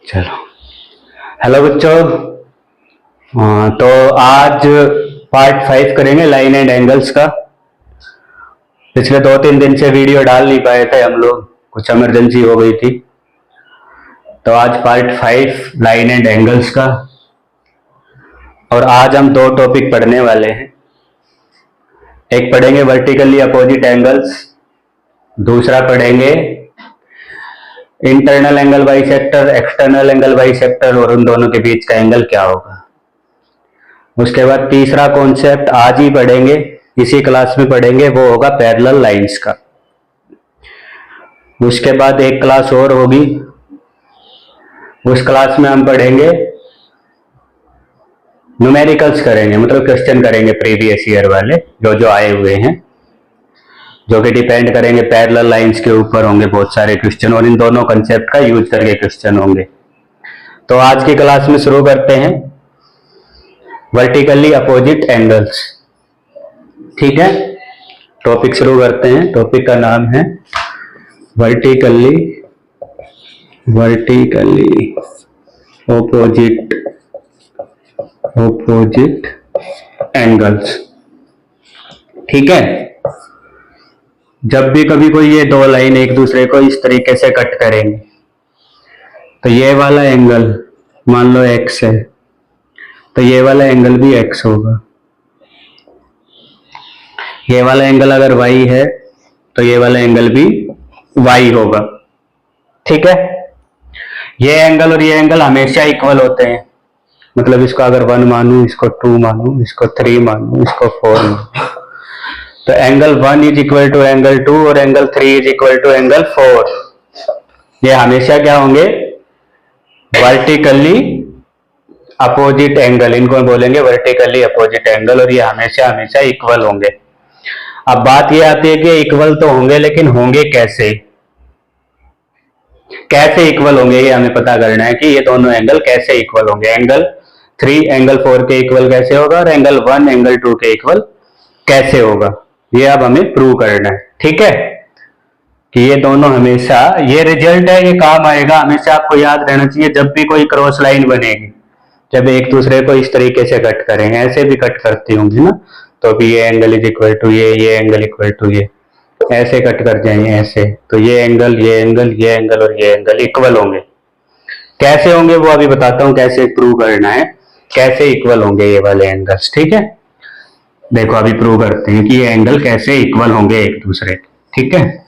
चलो, हेलो बच्चों। तो आज पार्ट 5 करेंगे लाइन एंड एंगल्स का। पिछले 2-3 दिन से वीडियो डाल नहीं पाए थे हम लोग, कुछ इमरजेंसी हो गई थी। तो आज पार्ट 5 लाइन एंड एंगल्स का, और आज हम 2 टॉपिक पढ़ने वाले हैं। एक पढ़ेंगे वर्टिकली अपोजिट एंगल्स, दूसरा पढ़ेंगे internal angle bisector, external angle bisector, और उन दोनों के बीच का एंगल क्या होगा। उसके बाद तीसरा कॉन्सेप्ट आज ही पढ़ेंगे, इसी क्लास में पढ़ेंगे, वो होगा पैरेलल लाइंस का। उसके बाद एक क्लास और होगी, उस क्लास में हम पढ़ेंगे न्यूमेरिकल्स करेंगे, मतलब क्वेश्चन करेंगे प्रीवियस ईयर वाले जो जो आए हुए हैं, जो कि डिपेंड करेंगे पैरेलल लाइंस के ऊपर होंगे बहुत सारे क्वेश्चन, और इन दोनों कंसेप्ट का यूज करके क्वेश्चन होंगे। तो आज की क्लास में शुरू करते हैं वर्टिकली अपोजिट एंगल्स। ठीक है, टॉपिक शुरू करते हैं। टॉपिक का नाम है वर्टिकली अपोजिट एंगल्स। ठीक है, जब भी कभी कोई ये दो लाइन एक दूसरे को इस तरीके से कट करेंगे, तो ये वाला एंगल मान लो x है, तो ये वाला एंगल भी x होगा। ये वाला एंगल अगर y है तो ये वाला एंगल भी y होगा। ठीक है, ये एंगल और ये एंगल हमेशा इक्वल होते हैं, मतलब इसको अगर 1 मानूं, इसको 2 मानूं, इसको 3 मानूं, इसको 4 मानूं, तो angle 1 is equal to angle 2 और angle 3 is equal to angle 4। ये हमेशा क्या होंगे, वर्टिकली अपोजिट एंगल, इनको बोलेंगे वर्टिकली अपोजिट एंगल, और ये हमेशा हमेशा इक्वल होंगे। अब बात ये आती है कि इक्वल तो होंगे, लेकिन होंगे कैसे, कैसे इक्वल होंगे ये हमें पता करना है कि ये दोनों एंगल कैसे इक्वल होंगे। एंगल 3 एंगल 4 के इक्वल कैसे होगा, और एंगल 1 एंगल 2 के इक्वल कैसे होगा, ये अब हमें प्रूव करना है। ठीक है, कि ये दोनों हमेशा, ये रिजल्ट है, ये काम आएगा। हमेशा आपको याद रहना चाहिए, जब भी कोई क्रॉस लाइन बनेगी, जब एक दूसरे को इस तरीके से कट करेंगे, ऐसे भी कट करती होंगी ना, तो भी ये एंगल इज इक्वल टू ये एंगल इक्वल टू ये, ऐसे कट कर जाएंगे ऐसे, तो ये एंगल ये एंगल ये एंगल और ये एंगल इक्वल होंगे। कैसे होंगे वो अभी बताता हूं, कैसे प्रूव करना है, कैसे इक्वल होंगे ये वाले एंगल्स। ठीक है, देखो अभी प्रूव करते हैं कि ये एंगल कैसे इक्वल होंगे एक दूसरे के। ठीक है,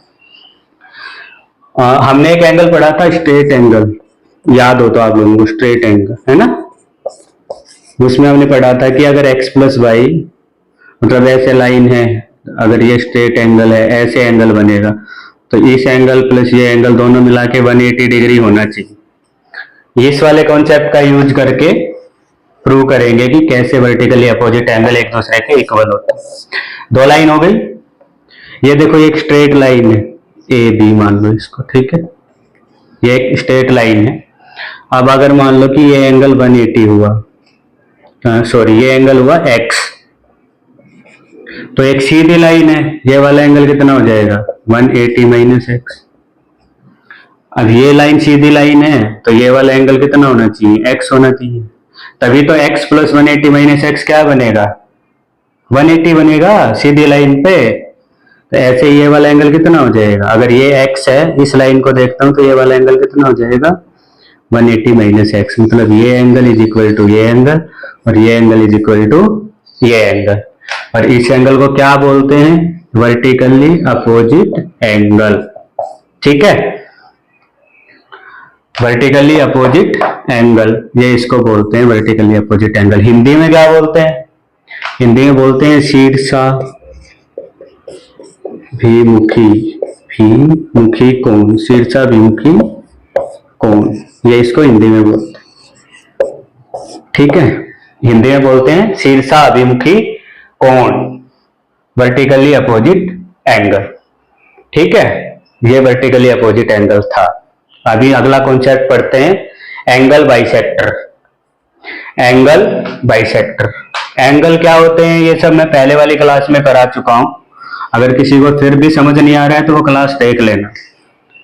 हमने एक एंगल पढ़ा था स्ट्रेट एंगल, याद हो तो आप लोगों को, स्ट्रेट एंगल है ना। उसमें हमने पढ़ा था कि अगर x प्लस वाई, मतलब ऐसे लाइन है, अगर ये स्ट्रेट एंगल है, ऐसे एंगल बनेगा, तो इस एंगल प्लस ये एंगल दोनों मिला के 180 डिग्री होना चाहिए। इस वाले कॉन्सेप्ट का यूज करके प्रूव करेंगे कि कैसे वर्टिकली अपोजिट एंगल एक दूसरे के इक्वल होते हैं। 2 लाइन हो गई, ये देखो एक स्ट्रेट लाइन है, ए बी मान लो इसको। ठीक है, ये एक स्ट्रेट लाइन है। अब अगर मान लो कि ये एंगल 180 हुआ, सॉरी ये एंगल हुआ x, तो एक सीधी लाइन है, ये वाला एंगल कितना हो जाएगा 180 माइनस x। अब ये लाइन सीधी लाइन है, तो ये वाला एंगल कितना होना चाहिए, x होना चाहिए, तभी तो x प्लस 180 माइनस x क्या बनेगा, 180 बनेगा सीधी लाइन पे। तो ऐसे ये वाला एंगल कितना हो जाएगा, अगर ये x है, इस लाइन को देखता हूं, तो ये वाला एंगल कितना हो जाएगा 180 माइनस x, मतलब ये एंगल इज इक्वल टू ये एंगल, और ये एंगल इज इक्वल टू ये एंगल, और इस एंगल को क्या बोलते हैं, वर्टिकली अपोजिट एंगल। ठीक है, वर्टिकली अपोजिट एंगल, ये इसको बोलते हैं वर्टिकली अपोजिट एंगल। हिंदी में क्या बोलते हैं, हिंदी में बोलते हैं शीर्षा भिमुखी कोण, शीर्षा भिमुखी कोण, ये इसको हिंदी में बोलते हैं। ठीक है, हिंदी में बोलते हैं शीर्षा अभिमुखी कोण, वर्टिकली अपोजिट एंगल। ठीक है, ये वर्टिकली अपोजिट एंगल था। अभी अगला कॉन्सेप्ट पढ़ते हैं angle bisector. Angle bisector, angle क्या होते हैं ये सब मैं पहले वाली क्लास में करा चुका हूं, अगर किसी को फिर भी समझ नहीं आ रहा है तो वो क्लास देख लेना।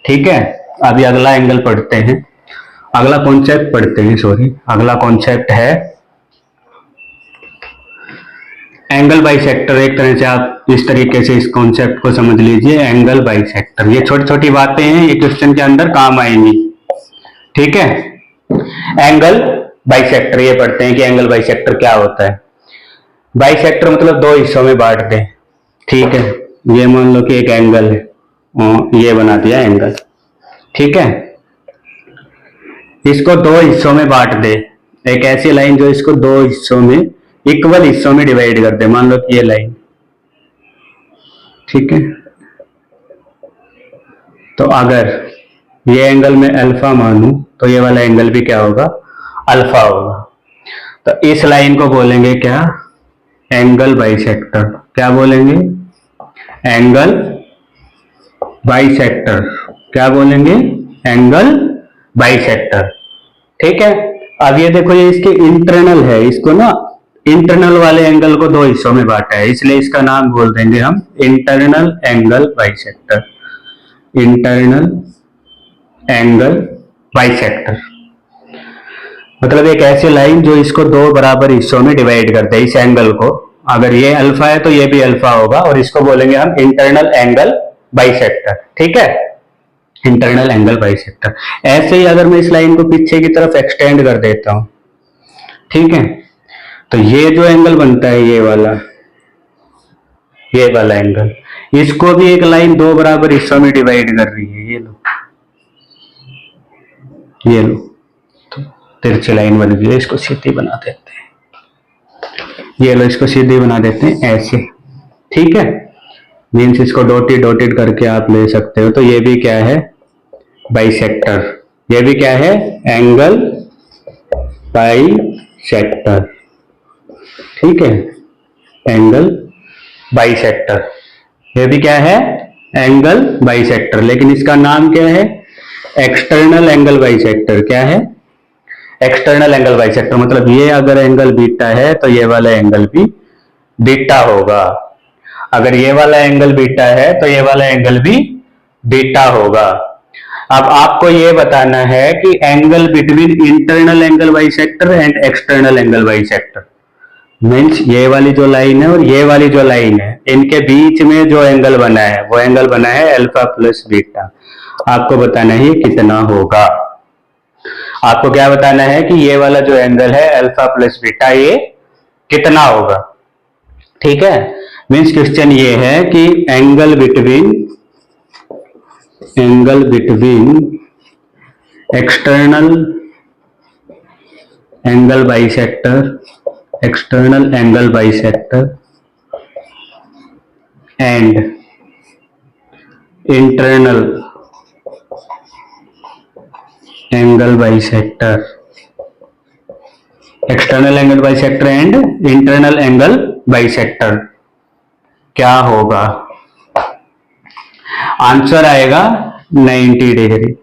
ठीक है, अभी अगला एंगल पढ़ते हैं, अगला कॉन्सेप्ट पढ़ते हैं, सॉरी, अगला कॉन्सेप्ट है एंगल बाइसेक्टर। एक तरह से आप इस तरीके से इस कॉन्सेप्ट को समझ लीजिए, एंगल बाइसेक्टर। ये छोटी छोटी बातें हैं, ये क्वेश्चन के अंदर काम आएंगी, ठीक है। एंगल बाइसेक्टर, ये पढ़ते हैं कि एंगल बाइसेक्टर क्या होता है। बाइसेक्टर मतलब दो हिस्सों में बांट दे, ठीक है। ये मान लो कि एक एंगल है, ये बना दिया एंगल, ठीक है। इसको दो हिस्सों में बांट दे, एक ऐसी लाइन जो इसको दो हिस्सों में, इक्वल हिस्सों में डिवाइड कर दे। मान लो कि ये लाइन, ठीक है। तो अगर ये एंगल में अल्फा मानूं तो ये वाला एंगल भी क्या होगा, अल्फा होगा। तो इस लाइन को बोलेंगे क्या, एंगल बाइसेक्टर। क्या बोलेंगे, एंगल बाइसेक्टर। क्या बोलेंगे, एंगल बाइसेक्टर, ठीक है। अब ये देखो, ये इसके इंटरनल है, इसको ना इंटरनल वाले एंगल को दो हिस्सों में बांटा है, इसलिए इसका नाम बोल देंगे हम internal angle bisector. Internal angle bisector मतलब एक ऐसी लाइन जो इसको दो बराबर हिस्सों में डिवाइड करते हैं, इस एंगल को। अगर ये अल्फा है तो ये भी अल्फा होगा, और इसको बोलेंगे हम इंटरनल एंगल बाइसेक्टर, ठीक है। Internal angle bisector. ऐसे ही अगर मैं इस लाइन को पीछे की तरफ एक्सटेंड कर देता हूं, ठीक है, तो ये जो एंगल बनता है, ये वाला एंगल, इसको भी एक लाइन दो बराबर हिस्सों में डिवाइड कर रही है। ये लो तो तिरछी लाइन बन गई है, इसको सीधी बना देते हैं। ये लो, इसको सीधी बना देते हैं ऐसे, ठीक है। मीन्स इसको डॉटेड डॉटेड करके आप ले सकते हो। तो ये भी क्या है, बाइसेक्टर। ये भी क्या है, एंगल बाइसेक्टर, ठीक है। एंगल बाइसेक्टर, ये भी क्या है, एंगल बाइसेक्टर। लेकिन इसका नाम क्या है, एक्सटर्नल एंगल बाइसेक्टर। क्या है, एक्सटर्नल एंगल बाइसेक्टर। मतलब ये अगर एंगल बीटा है तो ये वाला एंगल भी बीटा होगा। अगर ये वाला एंगल बीटा है तो ये वाला एंगल भी बीटा होगा। अब आपको ये बताना है कि angle between internal angle bisector and external angle bisector, means ये वाली जो लाइन है और ये वाली जो लाइन है, इनके बीच में जो एंगल बना है वो एंगल बना है अल्फा प्लस बीटा। आपको बताना है कितना होगा। आपको क्या बताना है कि ये वाला जो एंगल है अल्फा प्लस बीटा, ये कितना होगा, ठीक है। मीन्स क्वेश्चन ये है कि angle between external angle bisector and internal angle bisector, external angle bisector and internal angle bisector क्या होगा। आंसर आएगा 90 डिग्री।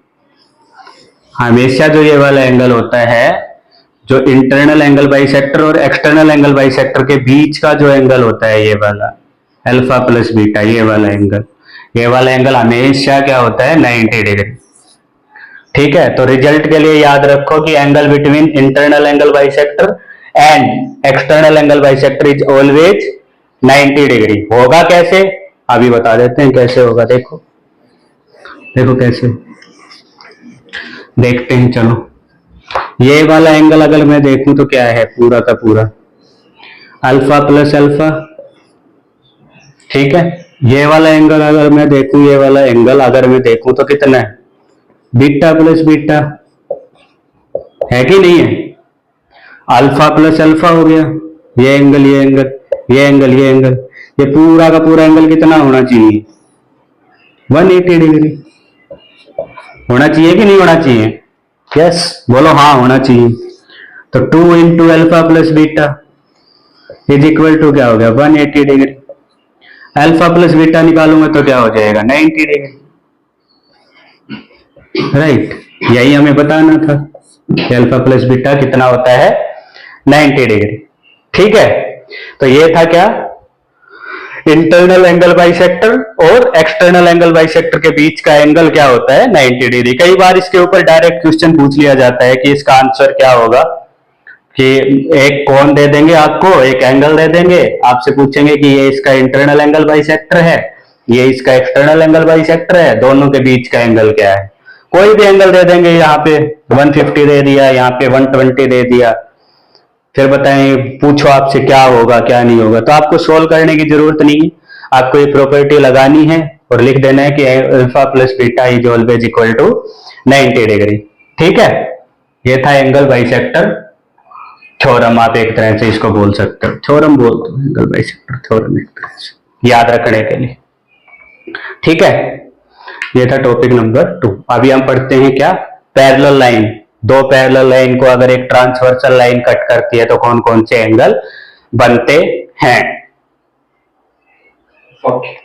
हमेशा जो ये वाला एंगल होता है, जो इंटरनल एंगल बाइसेक्टर और एक्सटर्नल एंगल बाइसेक्टर के बीच का जो एंगल होता है, ये वाला अल्फा प्लस बीटा, ये वाला एंगल हमेशा क्या होता है, 90 डिग्री, ठीक है। तो रिजल्ट के लिए याद रखो कि angle between internal angle bisector and external angle bisector is always 90 degree. होगा कैसे, अभी बता देते हैं कैसे होगा। देखो कैसे देखते हैं, चलो। ये वाला एंगल अगर मैं देखूं तो क्या है, पूरा का पूरा अल्फा प्लस अल्फा, ठीक है। ये वाला एंगल अगर मैं देखूं, ये वाला एंगल अगर मैं देखूं तो कितना है, बीटा प्लस बीटा है कि नहीं है। अल्फा प्लस अल्फा हो गया, ये एंगल ये पूरा का पूरा एंगल कितना होना चाहिए, 180 डिग्री होना चाहिए कि नहीं होना चाहिए। यस, बोलो हाँ होना चाहिए। तो 2 into alpha plus beta is equal to क्या हो गया, 180 डिग्री। अल्फा प्लस बीटा निकालूंगा तो क्या हो जाएगा, 90 डिग्री, राइट। यही हमें बताना था कि अल्फा प्लस बीटा कितना होता है, 90 डिग्री, ठीक है। तो ये था क्या, इंटरनल एंगल बाइसेक्टर और एक्सटर्नल एंगल बाइसेक्टर के बीच का एंगल क्या होता है? 90 डिग्री। कई बार इसके ऊपर डायरेक्ट क्वेश्चन पूछ लिया जाता है कि इसका आंसर क्या होगा, कि एक कोण दे देंगे आपको, एक एंगल दे देंगे, आपसे पूछेंगे कि ये इसका इंटरनल एंगल बाइसेक्टर है, ये इसका एक्सटर्नल एंगल बाइसेक्टर है, दोनों के बीच का एंगल क्या है? कोई भी एंगल दे देंगे, यहाँ पे 150 दे दिया, यहाँ पे 120 दे दिया, फिर बताएं पूछो आपसे क्या होगा क्या नहीं होगा। तो आपको सोल्व करने की जरूरत नहीं है, आपको ये प्रॉपर्टी लगानी है और लिख देना है कि alpha plus beta is always equal to 90 degree. ठीक है, ये था एंगल बाइसेक्टर थ्योरम, आप एक तरह से इसको बोल सकते हो, थ्योरम बोल दो, एंगल बाइसेक्टर थ्योरम एक तरह से याद रखने के लिए। ठीक है, ये था टॉपिक नंबर 2। अभी हम पढ़ते हैं क्या? Parallel line. दो पैरेलल लाइन को अगर एक ट्रांसवर्सल लाइन कट करती है तो कौन कौन से एंगल बनते हैं। ओके,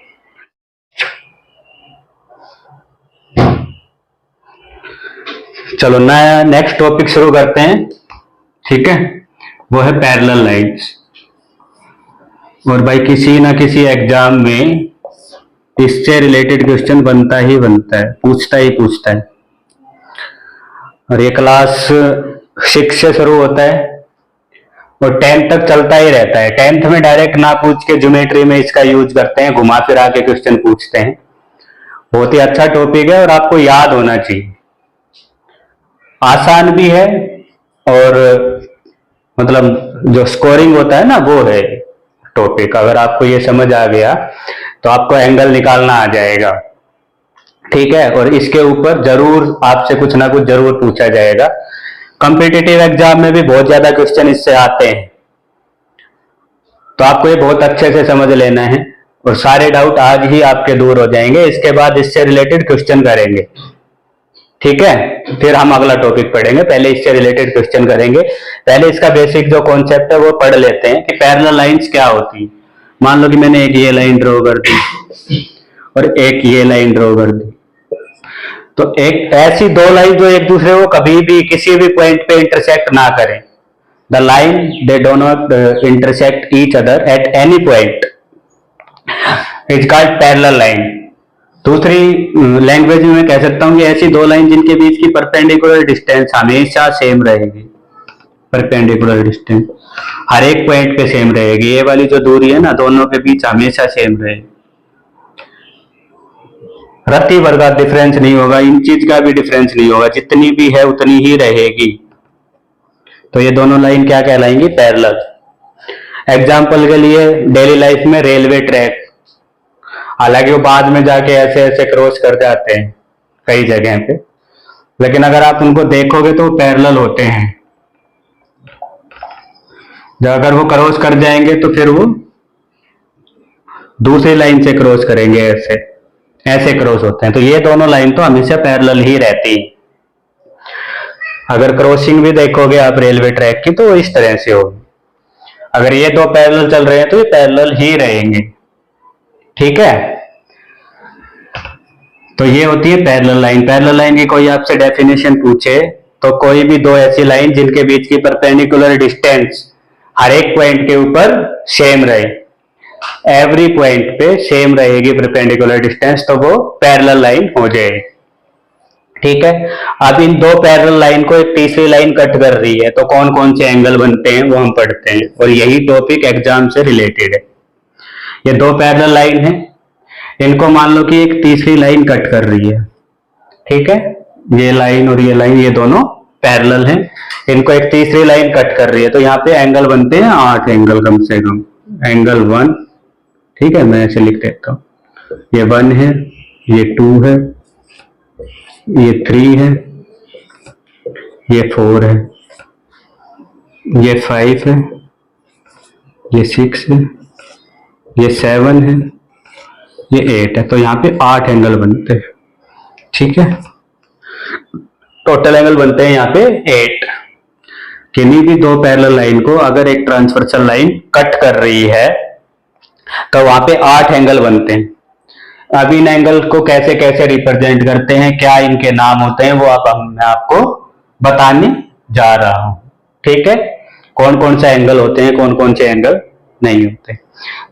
चलो नया नेक्स्ट टॉपिक शुरू करते हैं। ठीक है, वो है पैरेलल लाइंस। और भाई किसी ना किसी एग्जाम में इससे रिलेटेड क्वेश्चन बनता ही बनता है, पूछता ही पूछता है। और ये क्लास 6 से शुरू होता है और 10th तक चलता ही रहता है। 10th में डायरेक्ट ना पूछ के ज्योमेट्री में इसका यूज करते हैं, घुमा फिरा के क्वेश्चन पूछते हैं। बहुत ही अच्छा टॉपिक है और आपको याद होना चाहिए, आसान भी है और मतलब जो स्कोरिंग होता है ना वो है टॉपिक। अगर आपको ये समझ आ गया तो आपको एंगल निकालना आ जाएगा। ठीक है, और इसके ऊपर जरूर आपसे कुछ ना कुछ जरूर पूछा जाएगा। कॉम्पिटिटिव एग्जाम में भी बहुत ज्यादा क्वेश्चन इससे आते हैं, तो आपको ये बहुत अच्छे से समझ लेना है और सारे डाउट आज ही आपके दूर हो जाएंगे। इसके बाद इससे रिलेटेड क्वेश्चन करेंगे। ठीक है, फिर हम अगला टॉपिक पढ़ेंगे, पहले इससे रिलेटेड क्वेश्चन करेंगे। पहले इसका बेसिक जो कॉन्सेप्ट है वो पढ़ लेते हैं कि पैरेलल लाइंस क्या होती है। मान लो कि मैंने एक ये लाइन ड्रॉ कर दी और एक ये लाइन ड्रॉ कर दी, तो एक ऐसी दो लाइन जो एक दूसरे को कभी भी किसी भी पॉइंट पे इंटरसेक्ट ना करें, the line they do not intersect each other at any point is called parallel line. दूसरी लैंग्वेज में मैं कह सकता हूं कि ऐसी दो लाइन जिनके बीच की परपेंडिकुलर डिस्टेंस हमेशा सेम रहेगी। परपेंडिकुलर डिस्टेंस हर एक पॉइंट पे सेम रहेगी, ये वाली जो दूरी है ना दोनों के बीच हमेशा सेम रहेगी, रत्ती भर का डिफरेंस नहीं होगा, इंचीज का भी डिफरेंस नहीं होगा, जितनी भी है उतनी ही रहेगी। तो ये दोनों लाइन क्या कहलाएंगी? पैरेलल। एग्जाम्पल के लिए डेली लाइफ में रेलवे ट्रैक, हालांकि वो बाद में जाके ऐसे ऐसे क्रॉस कर जाते हैं कई जगह पे, लेकिन अगर आप उनको देखोगे तो पैरेलल होते हैं। जब अगर वो क्रॉस कर जाएंगे तो फिर वो दूसरी लाइन से क्रॉस करेंगे, ऐसे ऐसे क्रॉस होते हैं। तो ये दोनों लाइन तो हमेशा पैरेलल ही रहती है। अगर क्रॉसिंग भी देखोगे आप रेलवे ट्रैक की तो इस तरह से होगी। अगर ये दो पैरेलल चल रहे हैं तो ये पैरेलल ही रहेंगे। ठीक है, तो ये होती है पैरेलल लाइन। पैरेलल लाइन की कोई आपसे डेफिनेशन पूछे तो कोई भी दो ऐसी लाइन जिनके बीच की परपेंडिकुलर डिस्टेंस हर एक पॉइंट के ऊपर सेम रहे, एवरी पॉइंट पे सेम रहेगी परपेंडिकुलर डिस्टेंस, तो वो पैरेलल लाइन हो जाएगी। ठीक है, अब इन दो पैरेलल लाइन को एक तीसरी लाइन कट कर रही है तो कौन कौन से एंगल बनते हैं वो हम पढ़ते हैं, और यही टॉपिक एग्जाम से रिलेटेड है। ये दो पैरेलल लाइन है, इनको मान लो कि एक तीसरी लाइन कट कर रही है। ठीक है, ये लाइन और ये लाइन ये दोनों पैरेलल हैं, इनको एक तीसरी लाइन कट कर रही है, तो यहाँ पे एंगल बनते हैं 8 एंगल कम से कम। एंगल 1, ठीक है, मैं ऐसे लिख देता हूं, ये 1 है, ये 2 है, ये 3 है, ये 4 है, ये 5 है, ये 6 है, ये 7 है, ये 8 है। तो यहाँ पे 8 एंगल बनते हैं। ठीक है, टोटल एंगल बनते हैं यहाँ पे 8। किन्हीं भी दो पैरेलल लाइन को अगर एक ट्रांसवर्सल लाइन कट कर रही है तो वहां पे 8 एंगल बनते हैं। अब इन एंगल को कैसे कैसे रिप्रेजेंट करते हैं, क्या इनके नाम होते हैं, वो मैं आपको बताने जा रहा हूं। ठीक है, कौन कौन से एंगल होते हैं, कौन कौन से एंगल नहीं होते।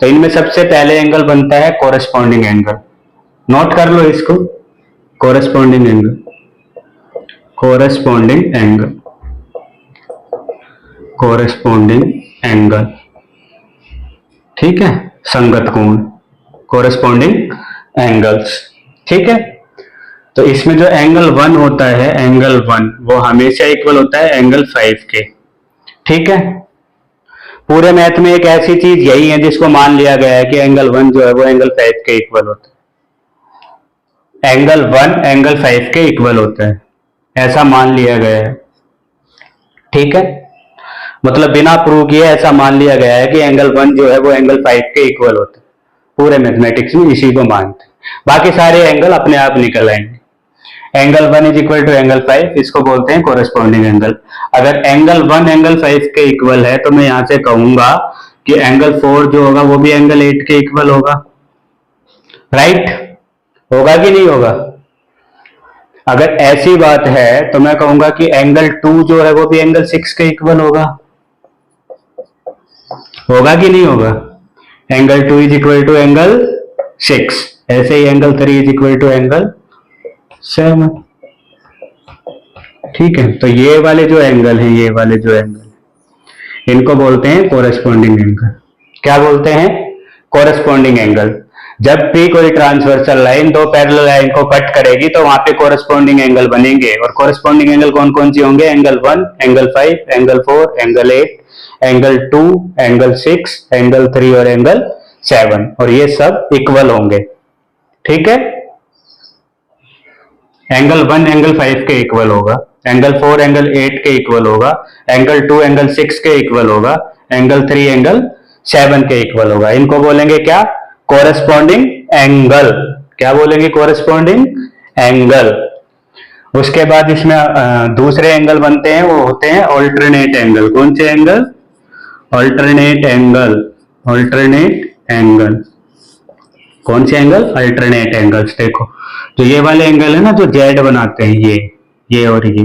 तो इनमें सबसे पहले एंगल बनता है कोरेस्पॉन्डिंग एंगल। नोट कर लो इसको, corresponding angle, corresponding angle, corresponding angle, ठीक है, संगत कोण, कोरेस्पॉन्डिंग एंगल्स, ठीक है। तो इसमें जो एंगल 1 होता है, एंगल 1 वो हमेशा इक्वल होता है एंगल 5 के, ठीक है। पूरे मैथ में एक ऐसी चीज यही है जिसको मान लिया गया है कि एंगल 1 जो है वो एंगल 5 के इक्वल होता है, एंगल 1 एंगल 5 के इक्वल होता है, ऐसा मान लिया गया है, ठीक है। मतलब बिना प्रूव किए ऐसा मान लिया गया है कि एंगल 1 जो है वो एंगल 5 के इक्वल होता है। पूरे मैथमेटिक्स में इसी को मानते हैं, बाकी सारे एंगल अपने आप निकल आएंगे। Angle 1 is equal to angle 5, इसको बोलते हैं कोरेस्पॉन्डिंग एंगल। अगर एंगल 1 एंगल 5 के इक्वल है तो मैं यहां से कहूंगा कि एंगल 4 जो होगा वो भी एंगल 8 के इक्वल होगा, राइट? होगा कि नहीं होगा? अगर ऐसी बात है तो मैं कहूंगा कि एंगल 2 जो है वो भी एंगल 6 के इक्वल होगा, होगा कि नहीं होगा? Angle 2 is equal to angle 6, ऐसे ही angle 3 is equal to angle 7, ठीक है। तो ये वाले जो एंगल हैं, ये वाले जो एंगल, इनको बोलते हैं कोरेस्पॉन्डिंग एंगल। क्या बोलते हैं? Corresponding angle. जब भी कोई ट्रांसवर्सल लाइन दो पैरेलल लाइन को कट करेगी तो वहां पे कोरेस्पॉन्डिंग एंगल बनेंगे। और कोरेस्पॉन्डिंग एंगल कौन कौन सी होंगे? Angle 1, angle 5, angle 4, angle 8, angle 2, angle 6, angle 3 और एंगल 7, और ये सब इक्वल होंगे, ठीक है। एंगल 1 एंगल 5 के इक्वल होगा, एंगल 4 एंगल 8 के इक्वल होगा, एंगल 2 एंगल 6 के इक्वल होगा, एंगल 3 एंगल 7 के इक्वल होगा। इनको बोलेंगे क्या? Corresponding angle. क्या बोलेंगे? Corresponding angle. उसके बाद इसमें दूसरे एंगल बनते हैं, वो होते हैं ऑल्टरनेट एंगल। कौन से angle? Alternate angle. Alternate angle. कौन से एंगल? Alternate angles. देखो जो ये वाले एंगल है ना, जो जेड बनाते हैं, ये और ये,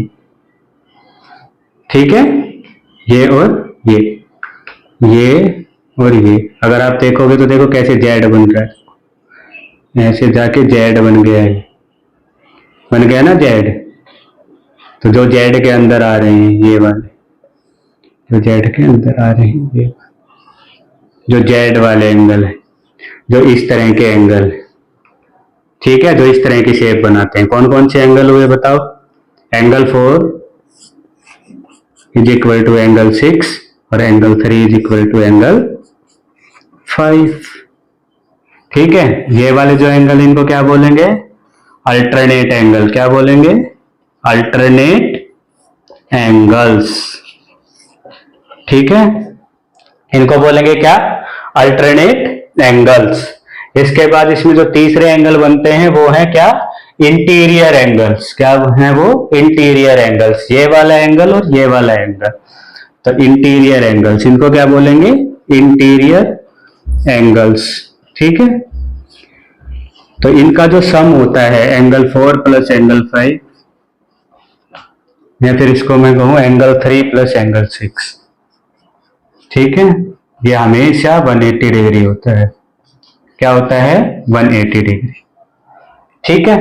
ठीक है, ये और ये और ये। अगर आप देखोगे तो देखो कैसे जेड बन रहा है, ऐसे जाके जेड बन गया है, बन गया ना जेड। तो जो जेड के अंदर आ रहे हैं ये वाले, जो जेड के अंदर आ रहे हैं ये, जो जेड वाले एंगल है, जो इस तरह के एंगल है, ठीक है, जो इस तरह की शेप बनाते हैं। कौन कौन से एंगल हुए बताओ? Angle 4 is equal to angle 6 और angle 3 is equal to angle 5, ठीक है। ये वाले जो एंगल, इनको क्या बोलेंगे? Alternate angle. क्या बोलेंगे? अल्टरनेट एंगल्स, ठीक है। इनको बोलेंगे क्या? Alternate angles. इसके बाद इसमें जो तीसरे एंगल बनते हैं वो है क्या? Interior angles. क्या है वो? Interior angles. ये वाला एंगल और ये वाला एंगल, तो इंटीरियर एंगल्स, इनको क्या बोलेंगे? इंटीरियर एंगल्स, ठीक है। तो इनका जो सम होता है एंगल 4 प्लस एंगल 5, या फिर इसको मैं कहूं एंगल 3 प्लस एंगल 6, ठीक है, ये हमेशा 180 डिग्री होता है। क्या होता है? 180 डिग्री, ठीक है।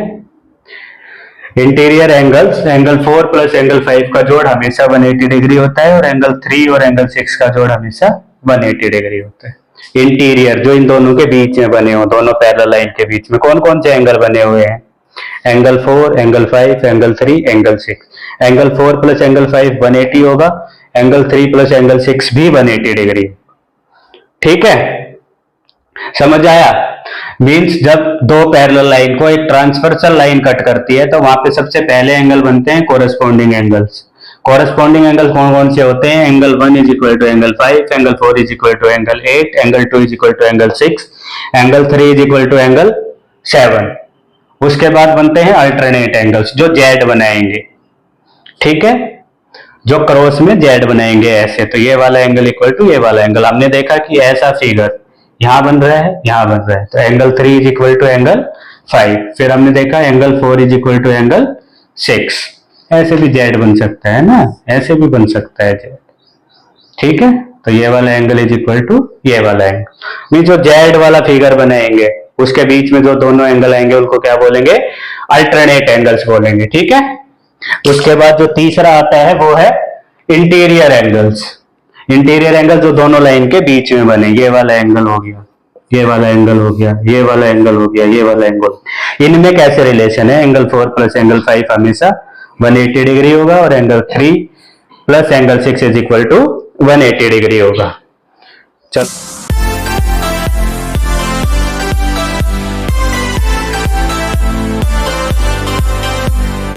Interior angles, angle 4 plus angle 5 का जोड़ हमेशा 180 डिग्री होता है, और एंगल 3 और एंगल 6 का जोड़ हमेशा 180 डिग्री होता है। इंटीरियर जो इन दोनों के बीच में बने हो, दोनों पैरेलल लाइन के बीच में कौन कौन से एंगल बने हुए हैं? Angle 4, angle 5, angle 3, angle 6। Angle 4 plus angle 5 180 होगा, एंगल 3 प्लस एंगल 6 भी 180 डिग्री, ठीक है। समझ आया? मीन्स जब दो पैरेलल लाइन को एक ट्रांसवर्सल लाइन कट करती है तो वहां पे सबसे पहले एंगल बनते हैं कोरेस्पॉन्डिंग एंगल्स। कोरेस्पॉन्डिंग एंगल कौन कौन से होते हैं? Angle 1 is equal to angle 5, angle 4 is equal to angle 8, angle 2 is equal to angle 6, angle 3 is equal to angle 7। उसके बाद बनते हैं अल्टरनेट एंगल्स, जो जेड बनाएंगे, ठीक है, जो क्रॉस में जेड बनाएंगे ऐसे। तो ये वाला एंगल इक्वल टू ये वाला एंगल। हमने देखा कि ऐसा फिगर यहां बन रहा है, यहां बन रहा है, तो angle 3 is equal to angle 5। फिर हमने देखा angle 4 is equal to angle 6। ऐसे भी जेड बन सकता है ना, ऐसे भी बन सकता है जेड, ठीक है। तो ये वाला एंगल इज इक्वल टू ये वाला एंगल। ये जो जेड वाला फिगर बनाएंगे उसके बीच में जो दोनों एंगल आएंगे उनको क्या बोलेंगे, अल्टरनेट एंगल्स बोलेंगे, ठीक है। उसके बाद जो तीसरा आता है वो है इंटीरियर एंगल्स। इंटीरियर एंगल जो दोनों लाइन के बीच में बने, ये वाला एंगल हो गया, ये वाला एंगल हो गया, ये वाला एंगल हो गया, ये वाला एंगल। इनमें कैसे रिलेशन है, एंगल 4 प्लस एंगल 5 हमेशा 180 डिग्री होगा और angle 3 plus angle 6 is equal to 180 degree होगा। चल